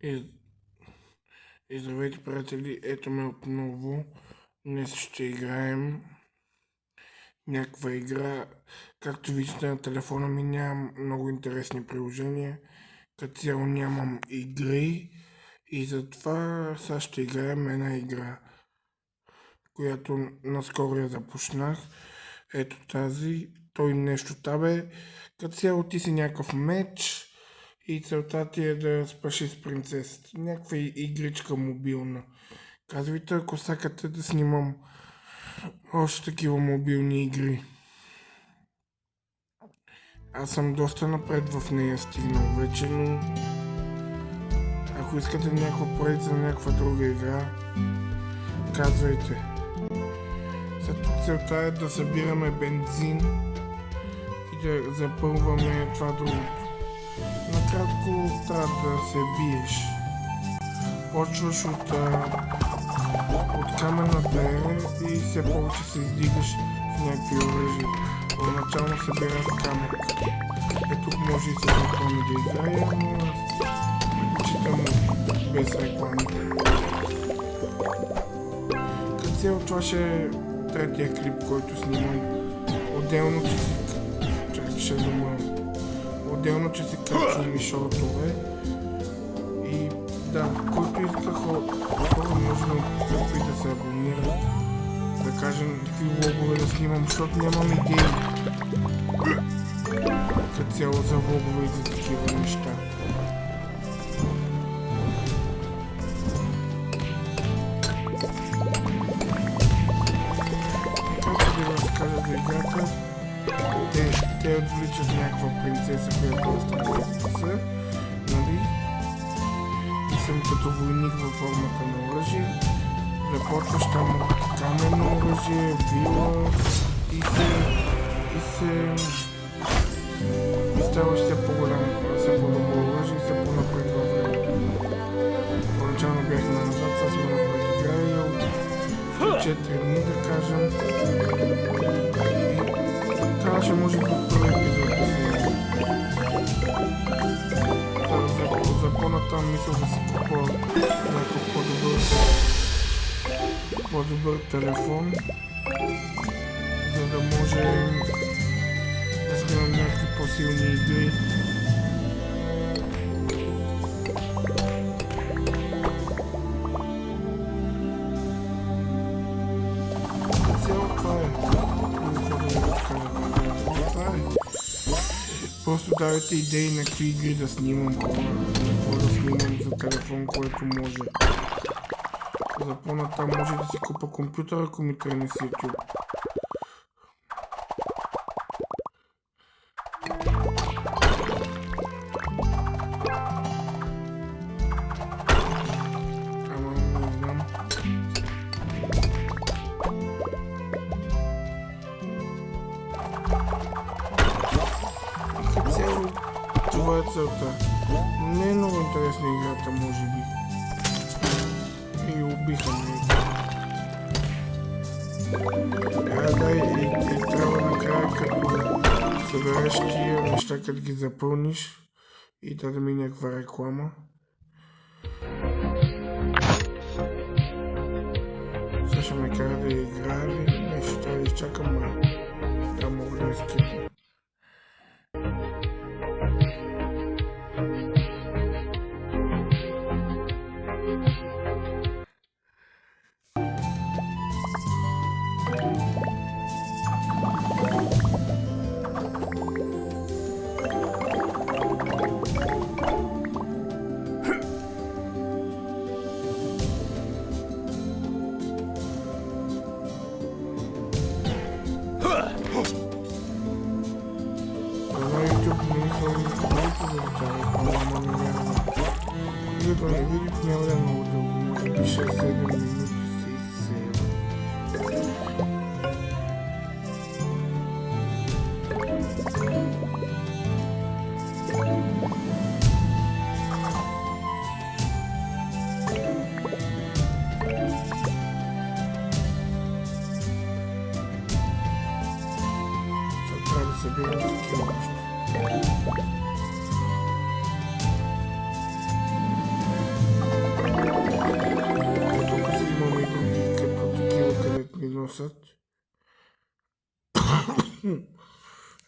И, и здравейте, приятели, ето ме отново. Днес ще играем някаква игра. Както виждате на телефона ми нямам много интересни приложения. Като цяло нямам игри. И затова сега ще играем една игра, която наскоро я започнах. Ето тази. Той нещо табе. Като цяло ти си някакъв меч. И целта ти е да спаши с принцесата. Някаква игричка мобилна. Казвайте, ако сакате да снимам още такива мобилни игри. Аз съм доста напред в нея стигнал вече, но ако искате някаква проект за някаква друга игра, казвайте. След тук целта е да събираме бензин и да запълваме това другото. Накратко трябва да се биеш. Почваш от каменната ера и все повече се издигаш в някакви оръжия. Първоначално събираш камък. Тук може и с реклами да играя, но аз предпочитам без реклами. Като цяло това ще е третия клип, който снимам. Отделно, че си качвам и шортове. И да, който иска хора може да се абонира. Да кажем какви влогове да снимам, защото нямам идеи. Като цяло за влогове и за такива неща. Както да разкажа за играта, те отвличат някаква принцеса, която остава в спаса, нали? И съм като войник във формата на оръжие. Започваш там от каменно оръжие, вила и ставаш все по-голям, все по-добро оръжие и все по-напред във време. Поначално бях назад, сега сме напред играя от 4 дни, да кажем. И трябваше може би от първи епизод да се за по-натам мисля да си купа някакъв по-добър телефон, за да може да снимам някакви по-силни игри. Цяло това е. Просто давайте идеи на какви игри да снимам хора, какво да снимам за телефон, който може. За по-натам може да си купа компютър, ако ми тръгне с YouTube. Ама не знам. За цяло това е целта. Не е много интересна играта, може би. И убиха ме. Да, и трябва накрая, като събереш тия неща, като ги запълниш и да ми някаква реклама. Сега ще ме кара да играя ли? Не, ще трябва да изчакам малко. Така мога да изкипна. Видеото няма да е много дълго, може би 6-7 минути си трябва да събирам такива неща. въпросът.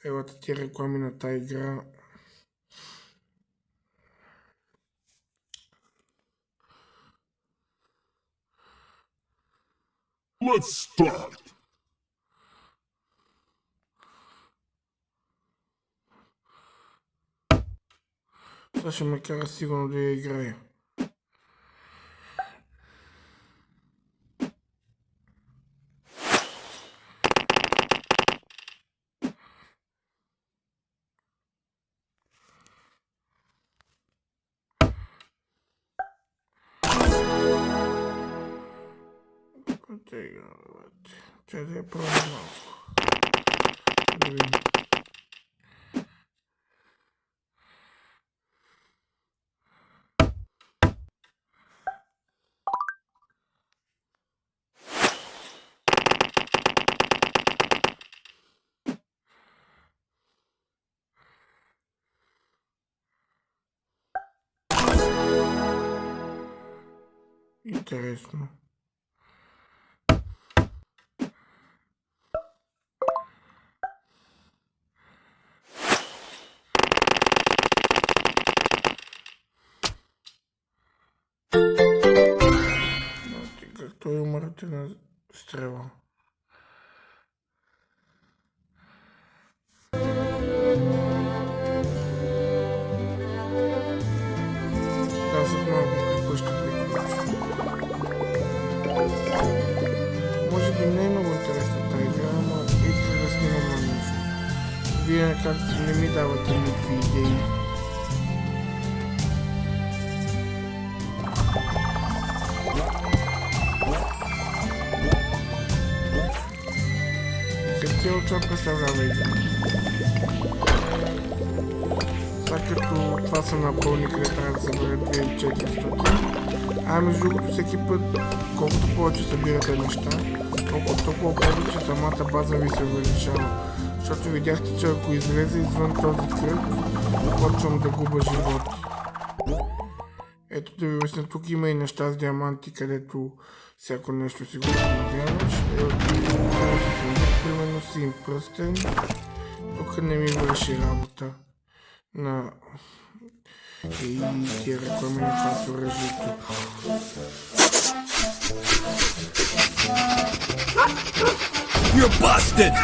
Елата ти реклами на тази игра. Let's start! Това ще ме кара сигурно да я играя. Чай да я пробвам малко. Да видим. Интересно. Както е умъртена стрела. Да, след малко какво ще приключи. Може би не е много интересна тази игра, но искам да снимам на нещо. Вие как не ми давате никакви идеи. Цяло това представлява игра. Сега като това са напълни, къде трябва да съберат 2400. А между другото всеки път, колкото повече събирате неща, толкова повече самата база ви се увеличава. Защото видяхте, че ако излезе извън този кръг, почвам да губа животи. Ето да ви обясня, тук има и неща с диаманти, където всяко нещо си го подновяваш. Примерно си им пръстен. Тук не ми върши работа на и тия реклами на това с оръжието. You're busted!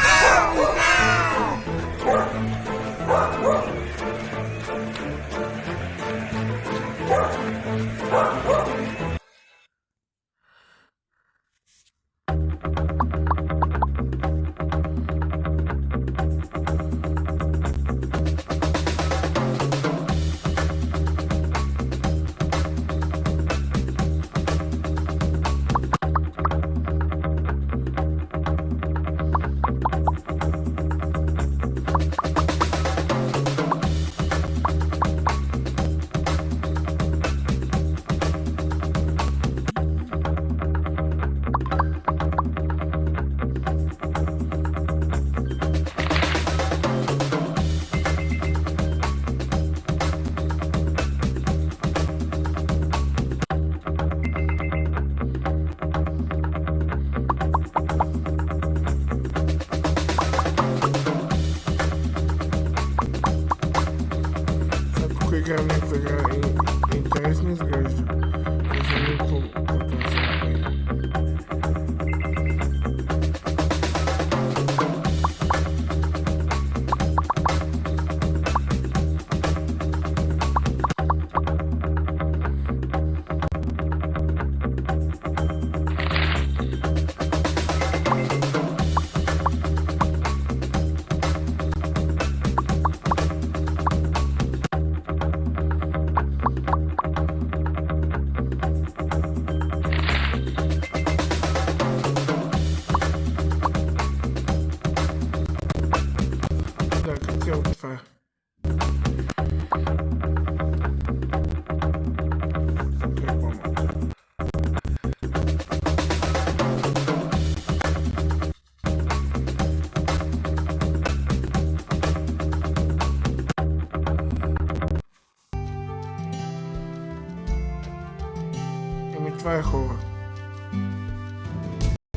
Играем някаква игра и интересно изглежда. Това. Еми това е хора.